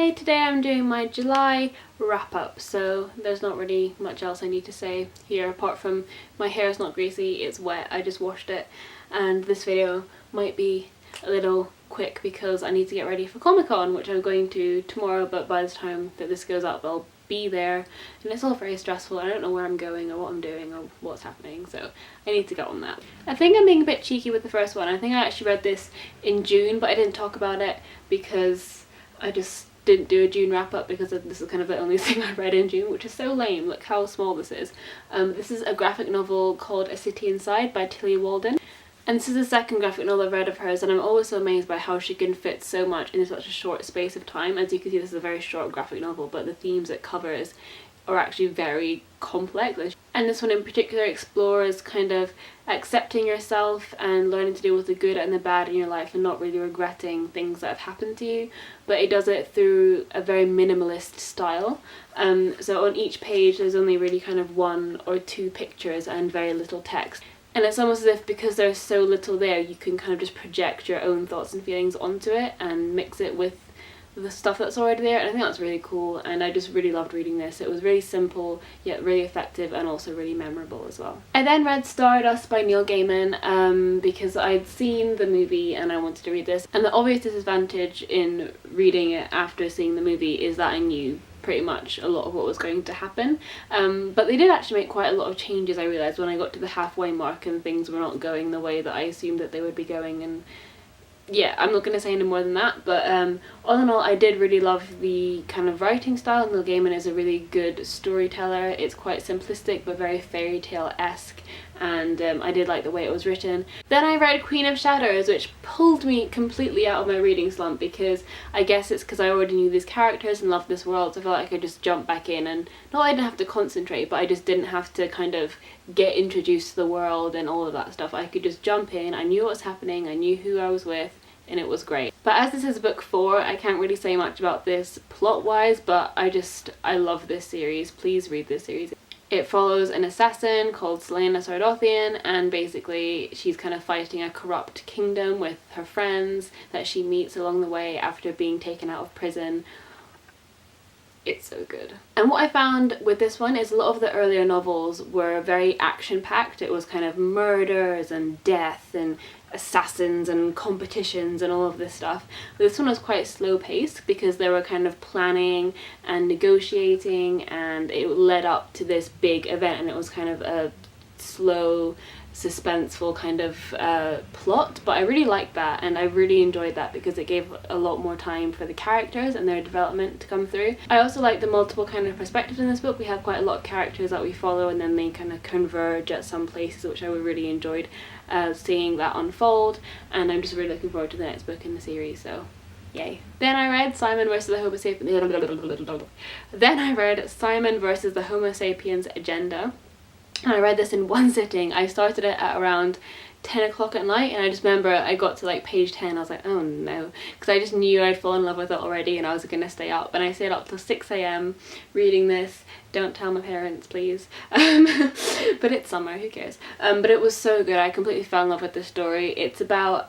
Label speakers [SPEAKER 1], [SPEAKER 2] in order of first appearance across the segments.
[SPEAKER 1] Hey, today I'm doing my July wrap up, so there's not really much else I need to say here apart from my hair is not greasy, it's wet, I just washed it, and this video might be a little quick because I need to get ready for Comic-Con, which I'm going to tomorrow, but by the time that this goes up I'll be there, and it's all very stressful. I don't know where I'm going or what I'm doing or what's happening, so I need to get on that. I think I'm being a bit cheeky with the first one. I think I actually read this in June, but I didn't talk about it because I just didn't do a June wrap up because this is kind of the only thing I read in June, which is so lame. Look how small this is. This is a graphic novel called A City Inside by Tillie Walden. And this is the second graphic novel I've read of hers, and I'm always so amazed by how she can fit so much in such a short space of time. As you can see, this is a very short graphic novel, but the themes it covers are actually very complex. And this one in particular explores kind of accepting yourself and learning to deal with the good and the bad in your life and not really regretting things that have happened to you. But it does it through a very minimalist style. So on each page there's only really kind of one or two pictures and very little text. And it's almost as if because there's so little there, you can kind of just project your own thoughts and feelings onto it and mix it with the stuff that's already there, and I think that's really cool, and I just really loved reading this. It was really simple yet really effective and also really memorable as well. I then read Stardust by Neil Gaiman because I'd seen the movie and I wanted to read this, and the obvious disadvantage in reading it after seeing the movie is that I knew pretty much a lot of what was going to happen, but they did actually make quite a lot of changes, I realised, when I got to the halfway mark and things were not going the way that I assumed that they would be going. And yeah, I'm not going to say any more than that, but all in all I did really love the kind of writing style. Neil Gaiman is a really good storyteller. It's quite simplistic but very fairy tale-esque, and I did like the way it was written. Then I read Queen of Shadows, which pulled me completely out of my reading slump because I guess it's because I already knew these characters and loved this world, so I felt like I could just jump back in, and not that I didn't have to concentrate, but I just didn't have to kind of get introduced to the world and all of that stuff. I could just jump in, I knew what was happening, I knew who I was with, and it was great. But as this is book 4, I can't really say much about this plot wise, but I love this series. Please read this series. It follows an assassin called Celaena Sardothien, and basically she's kind of fighting a corrupt kingdom with her friends that she meets along the way after being taken out of prison. It's so good. And what I found with this one is a lot of the earlier novels were very action-packed. It was kind of murders and death and assassins and competitions and all of this stuff. But this one was quite slow-paced because they were kind of planning and negotiating, and it led up to this big event, and it was kind of a slow, suspenseful kind of plot. But I really liked that, and I really enjoyed that because it gave a lot more time for the characters and their development to come through. I also like the multiple kind of perspectives in this book. We have quite a lot of characters that we follow and then they kind of converge at some places, which I really enjoyed seeing that unfold, and I'm just really looking forward to the next book in the series, so yay. Then I read Simon versus the Homo Sapiens Agenda. And I read this in one sitting. I started it at around 10 o'clock at night, and I just remember I got to like page 10, I was like, oh no, because I just knew I'd fallen in love with it already and I was gonna stay up, and I stayed up till 6 AM reading this. Don't tell my parents, please. But it's summer, who cares? But it was so good. I completely fell in love with this story. It's about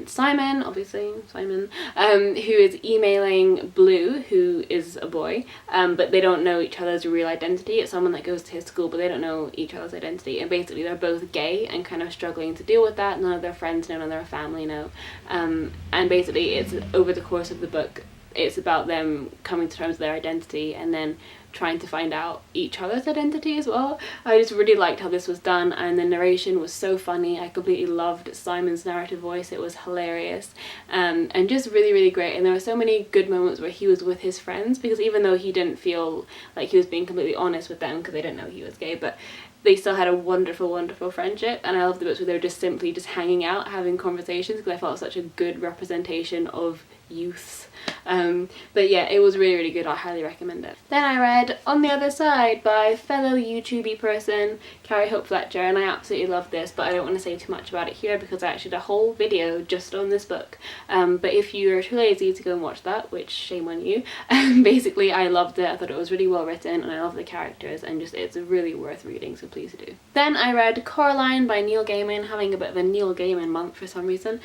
[SPEAKER 1] Simon, obviously Simon, who is emailing Blue, who is a boy, but they don't know each other's real identity. It's someone that goes to his school, but they don't know each other's identity, and basically they're both gay and kind of struggling to deal with that. None of their friends know, none of their family know, and basically it's over the course of the book, it's about them coming to terms with their identity and then trying to find out each other's identity as well. I just really liked how this was done, and the narration was so funny. I completely loved Simon's narrative voice. It was hilarious, and just really, really great. And there were so many good moments where he was with his friends, because even though he didn't feel like he was being completely honest with them because they didn't know he was gay, but they still had a wonderful, wonderful friendship. And I love the bits where they were just simply just hanging out, having conversations, because I felt it was such a good representation of youths. But yeah, it was really, really good. I highly recommend it. Then I read On the Other Side by fellow YouTubey person Carrie Hope Fletcher, and I absolutely love this, but I don't want to say too much about it here because I actually did a whole video just on this book. But if you're too lazy to go and watch that, which shame on you, basically I loved it. I thought it was really well written and I love the characters, and just it's really worth reading, so please do. Then I read Coraline by Neil Gaiman, having a bit of a Neil Gaiman month for some reason.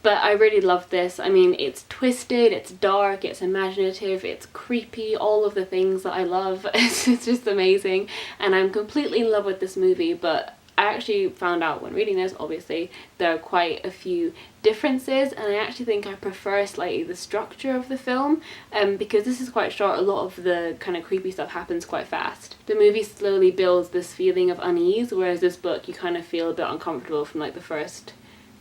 [SPEAKER 1] But I really loved this. I mean, mean, it's twisted, it's dark, it's imaginative, it's creepy, all of the things that I love. It's just amazing, and I'm completely in love with this movie. But I actually found out when reading this, obviously, there are quite a few differences, and I actually think I prefer slightly the structure of the film, because this is quite short. A lot of the kind of creepy stuff happens quite fast. The movie slowly builds this feeling of unease, whereas this book you kind of feel a bit uncomfortable from like the first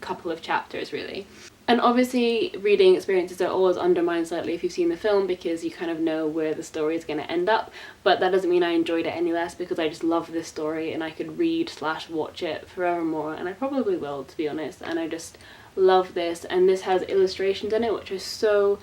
[SPEAKER 1] couple of chapters, really. And obviously reading experiences are always undermined slightly if you've seen the film, because you kind of know where the story is going to end up, but that doesn't mean I enjoyed it any less, because I just love this story and I could read / watch it forevermore, and I probably will, to be honest. And I just love this, and this has illustrations in it which are so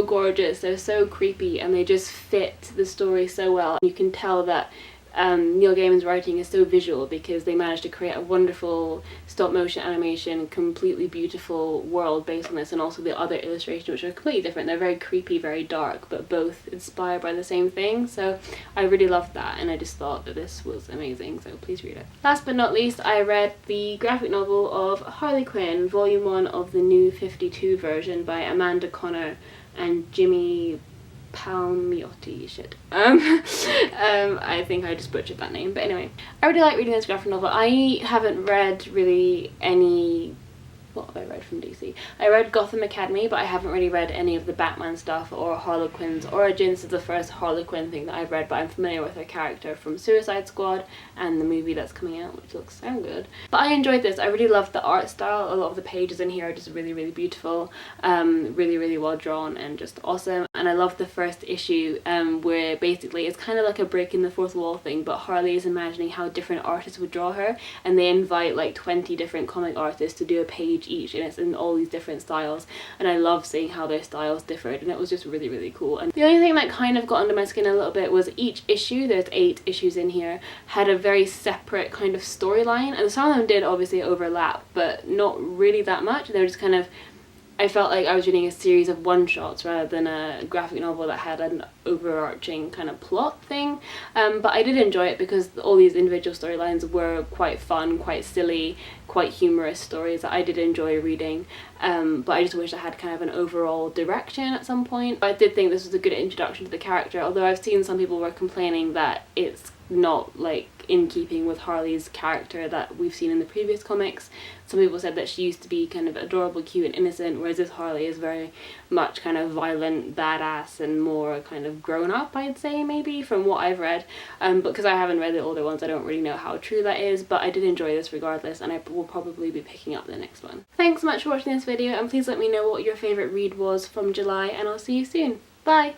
[SPEAKER 1] gorgeous. They're so creepy and they just fit the story so well. You can tell that Neil Gaiman's writing is so visual, because they managed to create a wonderful stop motion animation, completely beautiful world based on this, and also the other illustrations which are completely different. They're very creepy, very dark, but both inspired by the same thing. So I really loved that, and I just thought that this was amazing, so please read it. Last but not least, I read the graphic novel of Harley Quinn, volume 1 of the New 52 version by Amanda Conner and Jimmy Palmiotti. I think I just butchered that name, but anyway, I really like reading this graphic novel. I haven't read really any... what have I read from DC? I read Gotham Academy, but I haven't really read any of the Batman stuff or Harley Quinn's Origins. This is the first Harley Quinn thing that I've read, but I'm familiar with her character from Suicide Squad and the movie that's coming out, which looks so good. But I enjoyed this. I really loved the art style. A lot of the pages in here are just really beautiful, really well drawn and just awesome. And I love the first issue, where basically it's kind of like a breaking the fourth wall thing, but Harley is imagining how different artists would draw her, and they invite like 20 different comic artists to do a page each, and it's in all these different styles, and I love seeing how their styles differed, and it was just really cool. And the only thing that kind of got under my skin a little bit was each issue, there's 8 issues in here, had a very separate kind of storyline, and some of them did obviously overlap, but not really that much. They were just kind of, I felt like I was reading a series of one-shots rather than a graphic novel that had an overarching kind of plot thing. But I did enjoy it because all these individual storylines were quite fun, quite silly, quite humorous stories that I did enjoy reading. But I just wish I had kind of an overall direction at some point. But I did think this was a good introduction to the character, although I've seen some people were complaining that it's not like in keeping with Harley's character that we've seen in the previous comics. Some people said that she used to be kind of adorable, cute and innocent, whereas this Harley is very much kind of violent, badass, and more kind of grown up, I'd say, maybe, from what I've read. But because I haven't read the older ones, I don't really know how true that is, but I did enjoy this regardless, and I will probably be picking up the next one. Thanks so much for watching this video, and please let me know what your favourite read was from July, and I'll see you soon. Bye!